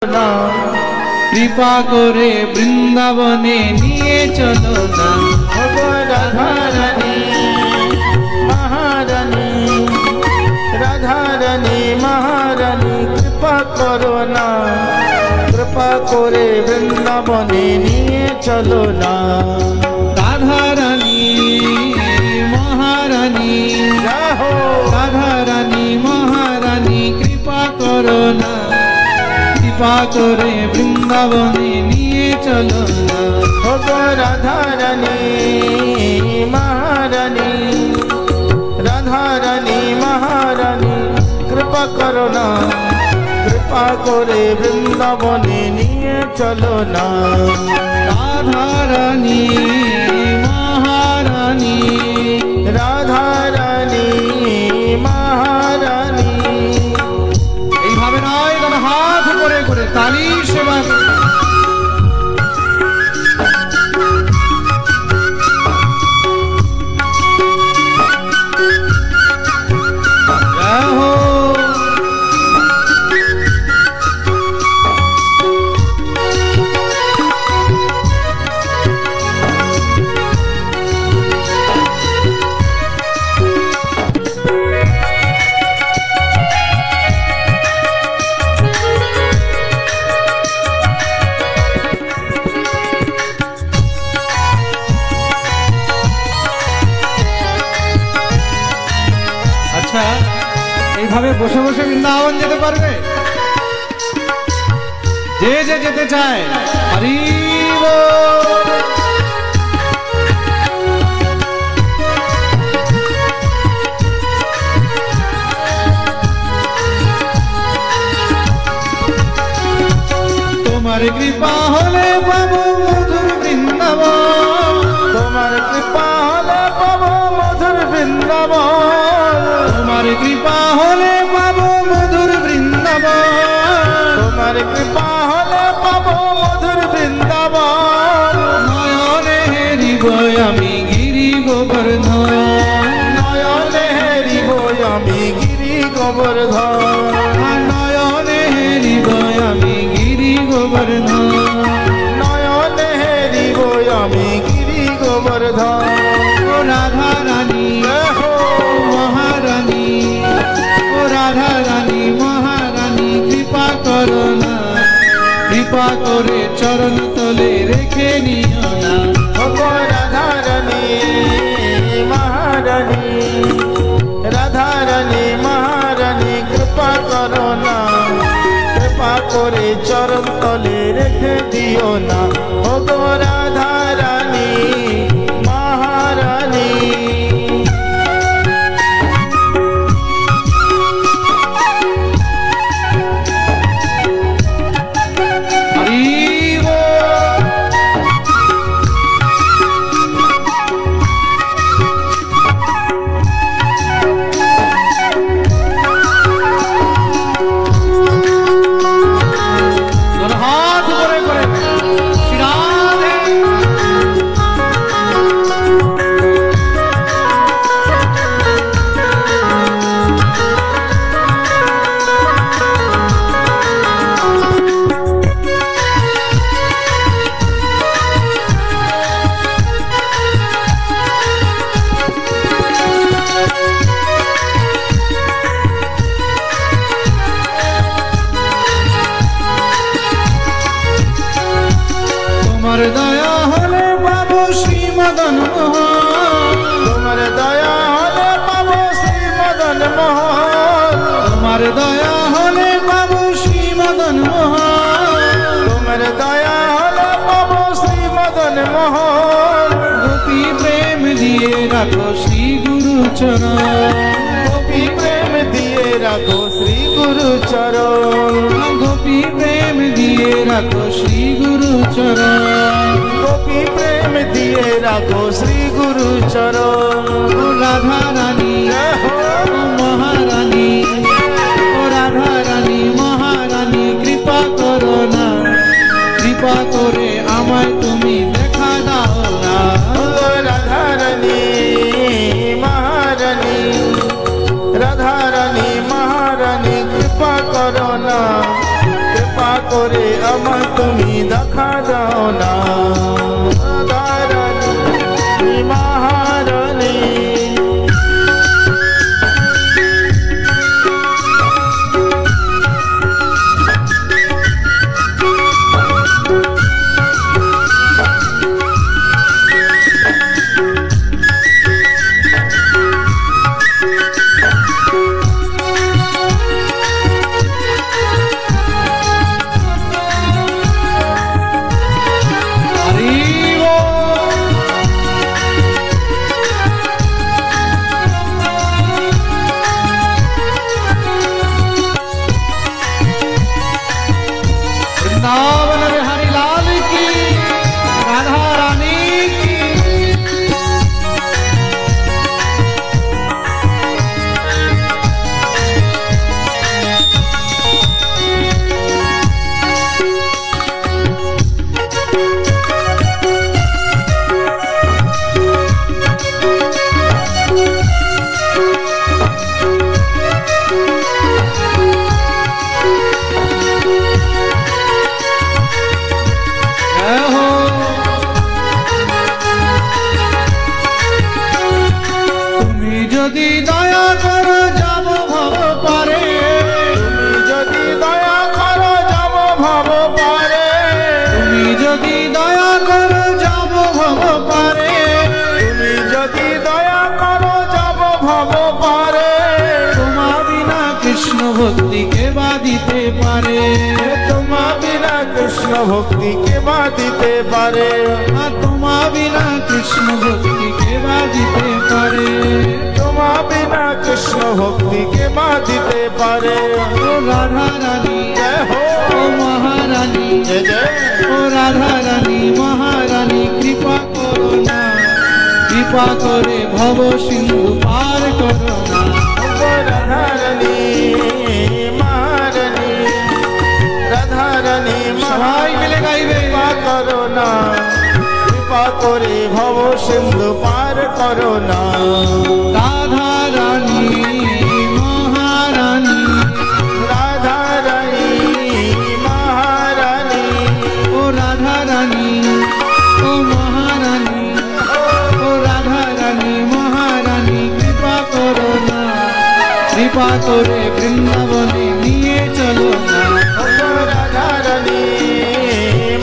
না, কৃপা করে বৃন্দাবনে নিয়ে চলো না। রাধারানী মহারানী, রাধারানী মহারানী, কৃপা করো না, কৃপা করে বৃন্দাবনে নিয়ে চলো না। রাধারানী মহারানী, রাধারানী মহারানী, কৃপা করো না, কৃপা করে বৃন্দাবনে নিয়ে চলো না। রাধারানী মহারানী, রাধারানী মহারানী, কৃপা করো না, কৃপা করে বৃন্দাবনে নিয়ে চলো না। রাধারানী মহারানী, রাধারানী মহারানী, এইভাবে নয়, হাত করে করে তালি সেবা। এইভাবে বসে বসে বৃন্দাবন যেতে পারবে যে যে যেতে চায়। হরি বল। তোমার কৃপা হলে পাবো মধুর বৃন্দাবন, তোমার কৃপা হলে পাবো মধুর বৃন্দাবন, তোমার কৃপা হলে পাবো মধুর বৃন্দাবন, তোমার কৃপা হলে পাবো মধুর বৃন্দাবন। নয়নে হেরিব আমি গিরি গোবর্ধন, নয়নে হেরিব আমি গিরি গোবর্ধন, নয়নে হেরিব আমি গিরি গোবর্ধন, নয়নে হেরিব আমি গিরি গোবর্ধন। রাধারানী মহারানী, ও রাধারানী মহারানী, কৃপা করো না, কৃপা করে চরণ তলে রেখে নিও না। রাধারানী মহারানী, রাধারানী মহারানী, কৃপা করো না, কৃপা করে চরণ তলে রেখে দিও না। ও গো রাধারানী মহারানী। তোমার দয়া হলে পাবো শ্রী মদন মোহন, তোমার দয়া হলে পাবো শ্রী মদন মোহন, তোমার দয়া হলে পাবো শ্রী মদন মোহন, তোমার দয়া হলে পাবো শ্রী মদন মোহন। গোপী প্রেম দিয়ে রাখো শ্রী গুরু চরণ, গোপী প্রেম দিয়ে রাখো শ্রী গুরু চরণ, গোপী প্রেম দিয়ে রাখো শ্রী গুরু চরণ, গোপী প্রেম দিয়ে রাখো শ্রী গুরু চরণ। রাধারানী মহারানী, ও রাধারানী মহারানী, কৃপা করো না, কৃপা করে আমায় তুমি দেখা দাও না। রাধারানী মহারানী, রাধারানী মহারানী, কৃপা করো না, কৃপা করে করে আমার তুমি দেখা দাও না রাধারানী মহারানী যদি দয়া করো যাব ভব পারে তুমি যদি দয়া করো যাব ভব পারে তুমি যদি দয়া করো যাব ভব পারে তুমি যদি দয়া করো যাব ভব পারে তোমা বিনা কৃষ্ণ ভক্তি কে বা দিতে পারে তোমা বিনা কৃষ্ণ ভক্তি কে বা দিতে পারে তোমা বিনা কৃষ্ণ ভক্তি কে বা দিতে পারে তোমা বিনা কৃষ্ণ ভক্তি কে বা দিতে পারে ও রাধা রানী জয় হো ও মহারানী জয় জয় ও রাধা রানী মহারানী কৃপা করো না কৃপা করে ভব সিন্ধু পার করো না রাধারানী মহারানী রাধারানী সবাই মিলে গাইবে কৃপা করো না কৃপা করে ভব সিন্ধু পার করো না রাধা রানী মহারানী রাধারানী মহারানী ও রাধা রানী ও মহারানী ও রাধা রানী মহারানী কৃপা করো না কৃপা করে বৃন্দাবনে নিয়ে চলো না রাধারানী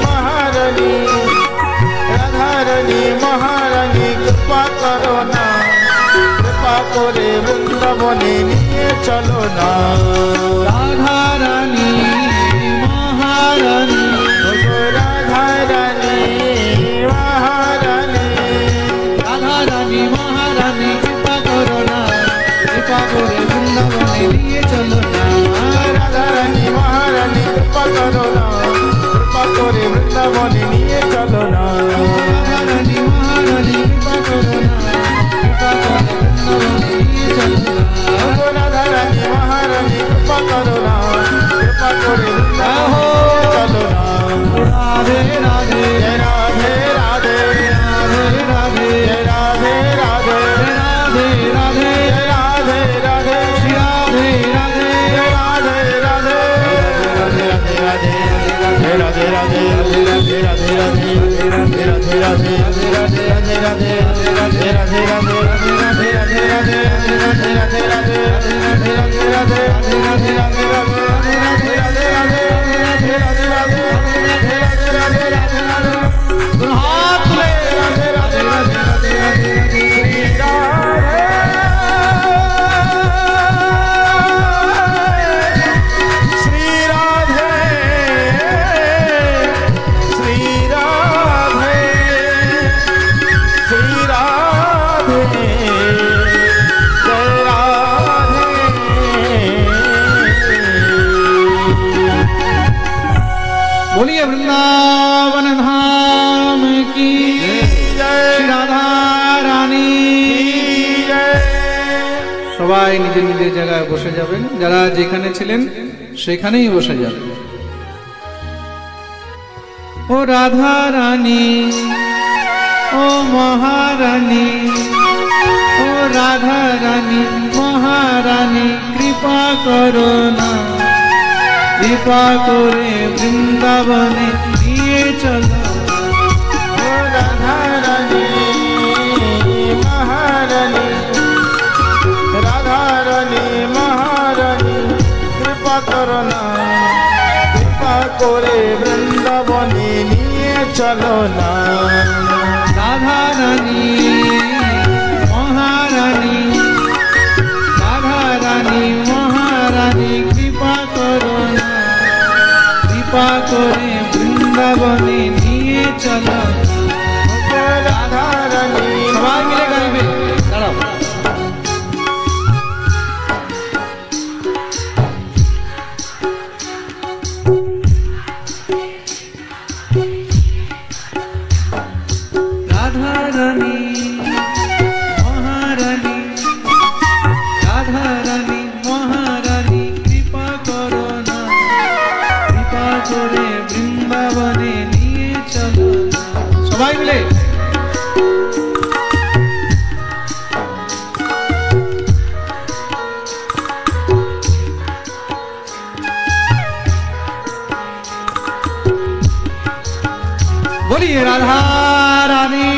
মহারানী রাধারানী মহারানী কৃপা করো না কৃপা করে বৃন্দাবনে নিয়ে চলো না রাধা রানী মহারানী রাধারানী মহারানী রাধা রানী মহারানী কৃপা করো না কৃপা করে বৃন্দাবনে নিয়ে চলো না রাধারানী মহারানী কৃপা করো না কৃপা করে বৃন্দাবনে নিয়ে চলো না রাধা রানী মহারানী কৃপা করো না কৃপা করে বৃন্দাবনে নিয়ে চলো না রাধারানী মহারানী কৃপা করো না কৃপা করে চলো না রাধে রাধে জয় রাধে রাধে রাধে রাধে রাধে রাধে রাধে রাধে রাধে রাধে শ্রী রাধে রাধে রাধে রাধে রাধে রাধে রাধে রাধে बोलिए वृंदावन धाम की श्री राधा रानी সবাই নিজের নিজের জায়গায় বসে যাবেন, যারা যেখানে ছিলেন সেখানেই বসে যাবেন। ও রাধা রানী, ও মহারানী, ও রাধা রানী মহারানী কৃপা করো না, কৃপা করে বৃন্দাবনে নিয়ে চলো ও রাধা রানী মহারানী, রাধা রানী মহারানী, কৃপা করো না, কৃপা করে বৃন্দাবনে নিয়ে চলো না। রাধা রানী মহারানী, রাধা রানী মহারানী, কৃপা করো না, কৃপা করে বৃন্দাবনে নিয়ে চলো। ও রাধা রানী সবাই মিলে গাইবে, দাঁড়াও। রাধা রানী মহারানী, রাধা রানী মহারানী, কৃপা করো না, কৃপা করে বৃন্দাবনে নিয়ে চলো না। সবাই মিলে বলিए राधा रानी